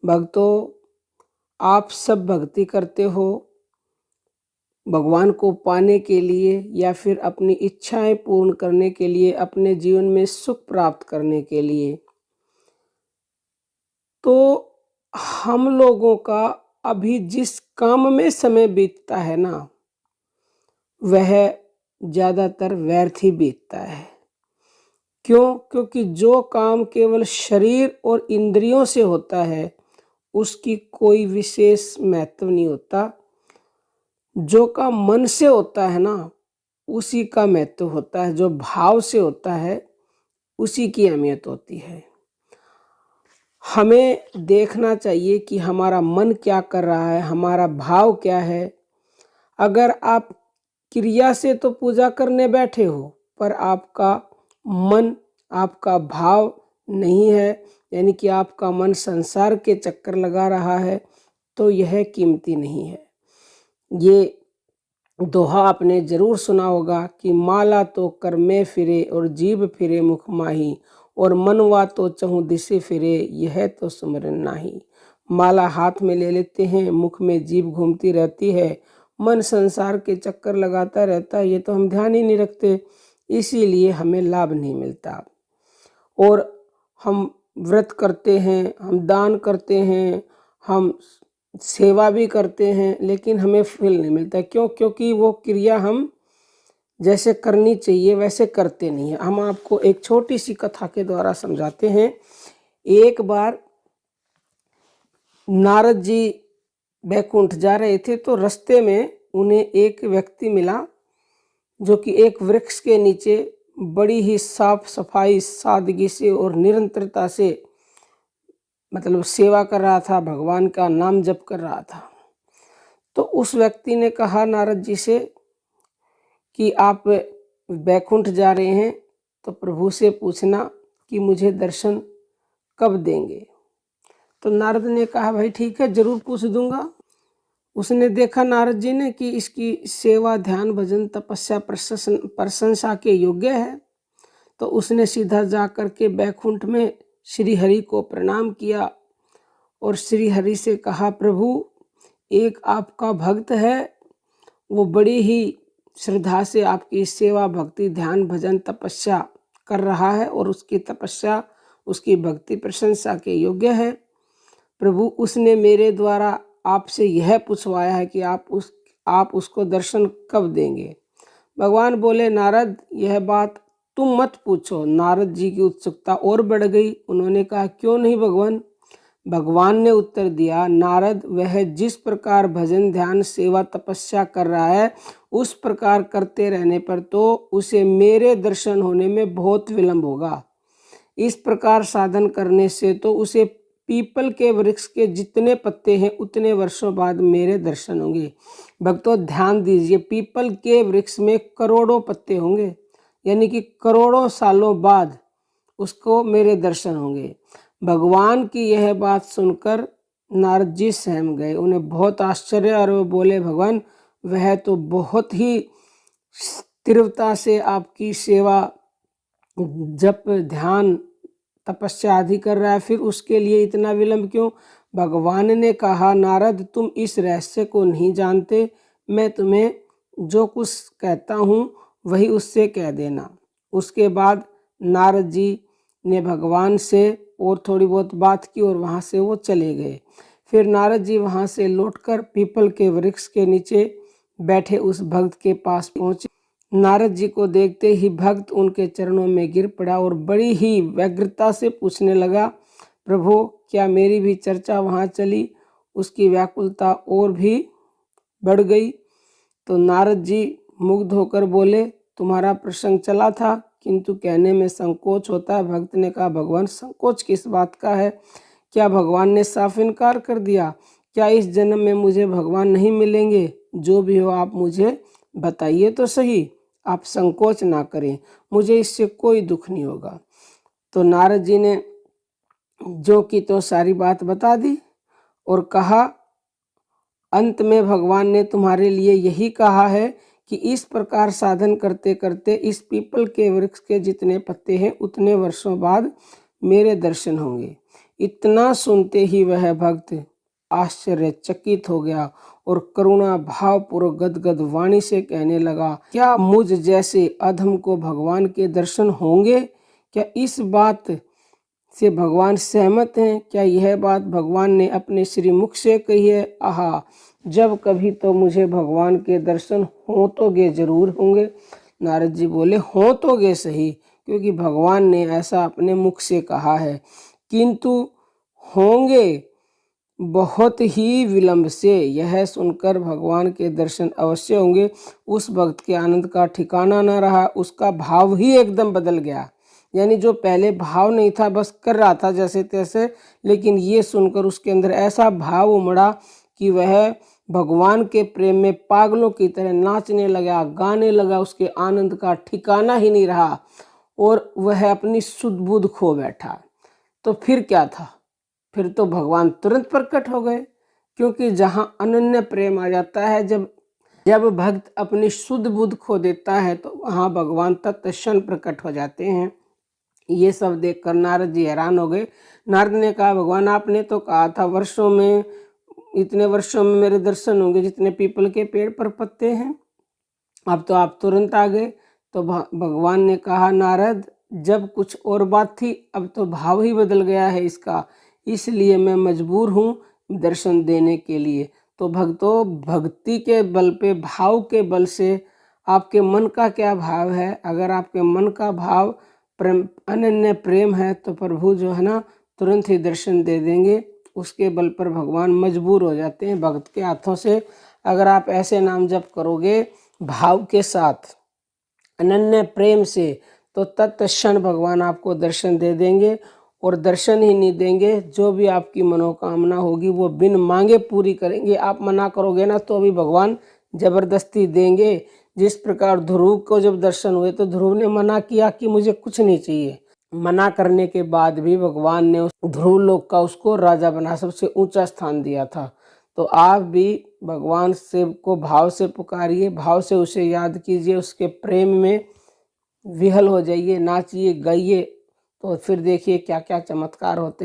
भक्तों, आप सब भक्ति करते हो भगवान को पाने के लिए या फिर अपनी इच्छाएं पूर्ण करने के लिए, अपने जीवन में सुख प्राप्त करने के लिए। तो हम लोगों का अभी जिस काम में समय बीतता है ना, वह ज़्यादातर व्यर्थ ही बीतता है। क्यों? क्योंकि जो काम केवल शरीर और इंद्रियों से होता है उसकी कोई विशेष महत्व नहीं होता। जो काम मन से होता है ना, उसी का महत्व होता है। जो भाव से होता है उसी की अहमियत होती है। हमें देखना चाहिए कि हमारा मन क्या कर रहा है, हमारा भाव क्या है। अगर आप क्रिया से तो पूजा करने बैठे हो पर आपका मन, आपका भाव नहीं है, यानी कि आपका मन संसार के चक्कर लगा रहा है, तो यह कीमती नहीं है। ये दोहा आपने जरूर सुना होगा कि माला तो कर में फिरे और जीभ फिरे मुख माही, और मनवा तो चहु दिशे फिरे यह तो सुमरन नाही। माला हाथ में ले लेते हैं, मुख में जीभ घूमती रहती है, मन संसार के चक्कर लगाता रहता है, ये तो हम ध्यान ही नहीं रखते, इसीलिए हमें लाभ नहीं मिलता। और हम व्रत करते हैं, हम दान करते हैं, हम सेवा भी करते हैं, लेकिन हमें फल नहीं मिलता। क्यों? क्योंकि वो क्रिया हम जैसे करनी चाहिए वैसे करते नहीं हैं। हम आपको एक छोटी सी कथा के द्वारा समझाते हैं। एक बार नारद जी बैकुंठ जा रहे थे, तो रास्ते में उन्हें एक व्यक्ति मिला जो कि एक वृक्ष के नीचे बड़ी ही साफ सफाई, सादगी से और निरंतरता से मतलब सेवा कर रहा था, भगवान का नाम जप कर रहा था। तो उस व्यक्ति ने कहा नारद जी से कि आप बैकुंठ जा रहे हैं तो प्रभु से पूछना कि मुझे दर्शन कब देंगे। तो नारद ने कहा भाई ठीक है, जरूर पूछ दूंगा। उसने देखा नारद जी ने कि इसकी सेवा, ध्यान, भजन, तपस्या प्रशंसा के योग्य है, तो उसने सीधा जा कर के बैकुंठ में श्री हरि को प्रणाम किया और श्री हरि से कहा प्रभु, एक आपका भक्त है, वो बड़ी ही श्रद्धा से आपकी सेवा, भक्ति, ध्यान, भजन, तपस्या कर रहा है और उसकी तपस्या, उसकी भक्ति प्रशंसा के योग्य है। प्रभु, उसने मेरे द्वारा आपसे यह पूछवाया है कि आप उसको दर्शन कब देंगे। भगवान बोले नारद, यह बात तुम मत पूछो। नारद जी की उत्सुकता और बढ़ गई। उन्होंने कहा क्यों नहीं भगवान? भगवान ने उत्तर दिया, नारद, वह जिस प्रकार भजन, ध्यान, सेवा, तपस्या कर रहा है उस प्रकार करते रहने पर तो उसे मेरे दर्शन होने में बहुत विलंब होगा। इस प्रकार साधन करने से तो उसे पीपल के वृक्ष के जितने पत्ते हैं उतने वर्षों बाद मेरे दर्शन होंगे। भक्तों ध्यान दीजिए, पीपल के वृक्ष में करोड़ों पत्ते होंगे, यानी कि करोड़ों सालों बाद उसको मेरे दर्शन होंगे। भगवान की यह बात सुनकर नारद जी सहम गए। उन्हें बहुत आश्चर्य, और वो बोले भगवान, वह तो बहुत ही तीव्रता से आपकी सेवा, जप, ध्यान, तपस्या आदि कर रहा है, फिर उसके लिए इतना विलंब क्यों? भगवान ने कहा नारद, तुम इस रहस्य को नहीं जानते, मैं तुम्हें जो कुछ कहता हूँ वही उससे कह देना। उसके बाद नारद जी ने भगवान से और थोड़ी बहुत बात की और वहाँ से वो चले गए। फिर नारद जी वहाँ से लौटकर पीपल के वृक्ष के नीचे बैठे उस भक्त के पास पहुँचे। नारद जी को देखते ही भक्त उनके चरणों में गिर पड़ा और बड़ी ही व्यग्रता से पूछने लगा, प्रभु, क्या मेरी भी चर्चा वहाँ चली? उसकी व्याकुलता और भी बढ़ गई। तो नारद जी मुग्ध होकर बोले, तुम्हारा प्रसंग चला था किंतु कहने में संकोच होता है। भक्त ने कहा, भगवान, संकोच किस बात का है? क्या भगवान ने साफ इनकार कर दिया? क्या इस जन्म में मुझे भगवान नहीं मिलेंगे? जो भी हो आप मुझे बताइए तो सही, आप संकोच ना करें, मुझे इससे कोई दुख नहीं होगा। तो नारद जी ने जो की तो सारी बात बता दी और कहा, अंत में भगवान ने तुम्हारे लिए यही कहा है कि इस प्रकार साधन करते करते इस पीपल के वृक्ष के जितने पत्ते हैं उतने वर्षों बाद मेरे दर्शन होंगे। इतना सुनते ही वह भक्त आश्चर्यचकित हो गया और करुणा भावपूर्वक गदगद वाणी से कहने लगा, क्या मुझ जैसे अधम को भगवान के दर्शन होंगे? क्या इस बात से भगवान सहमत हैं? क्या यह बात भगवान ने अपने श्रीमुख से कही है? आहा, जब कभी तो मुझे भगवान के दर्शन होतोगे जरूर होंगे। नारद जी बोले, होतोगे सही, क्योंकि भगवान ने ऐसा अपने मुख से कहा है, किंतु होंगे बहुत ही विलंब से। यह सुनकर भगवान के दर्शन अवश्य होंगे। उस भक्त के आनंद का ठिकाना न रहा, उसका भाव ही एकदम बदल गया। यानी जो पहले भाव नहीं था, बस कर रहा था जैसे तैसे, लेकिन ये सुनकर उसके अंदर ऐसा भाव उमड़ा कि वह भगवान के प्रेम में पागलों की तरह नाचने लगा, गाने लगा। उसके आनंद का ठिकाना ही नहीं रहा और वह अपनी सुध बुध खो बैठा। तो फिर क्या था? फिर तो भगवान तुरंत प्रकट हो गए, क्योंकि जहाँ अनन्य प्रेम आ जाता है, जब भक्त अपनी शुद्ध बुद्ध खो देता है, तो वहाँ भगवान तत्क्षण प्रकट हो जाते हैं। ये सब देखकर नारद जी हैरान हो गए। नारद ने कहा, भगवान आपने तो कहा था वर्षों में, इतने वर्षों में मेरे दर्शन होंगे जितने पीपल के पेड़ पर पत्ते हैं, अब तो आप तुरंत आ गए। तो भगवान ने कहा, नारद जब कुछ और बात थी, अब तो भाव ही बदल गया है इसका, इसलिए मैं मजबूर हूँ दर्शन देने के लिए। तो भक्तों, भक्ति के बल पे, भाव के बल से आपके मन का क्या भाव है? अगर आपके मन का भाव प्रेम, अनन्य प्रेम है, तो प्रभु जो है ना तुरंत ही दर्शन दे देंगे। उसके बल पर भगवान मजबूर हो जाते हैं भक्त के हाथों से। अगर आप ऐसे नाम जप करोगे भाव के साथ, अनन्य प्रेम से, तो तत्क्षण भगवान आपको दर्शन दे देंगे। और दर्शन ही नहीं देंगे, जो भी आपकी मनोकामना होगी वो बिन मांगे पूरी करेंगे। आप मना करोगे ना, तो भी भगवान जबरदस्ती देंगे। जिस प्रकार ध्रुव को जब दर्शन हुए तो ध्रुव ने मना किया कि मुझे कुछ नहीं चाहिए। मना करने के बाद भी भगवान ने उस ध्रुव लोक का उसको राजा बना, सबसे ऊंचा स्थान दिया था। तो आप भी भगवान से को भाव से पुकारिए, भाव से उसे याद कीजिए, उसके प्रेम में विहल हो जाइए, नाचिए गाइए, तो फिर देखिए क्या क्या चमत्कार होते हैं।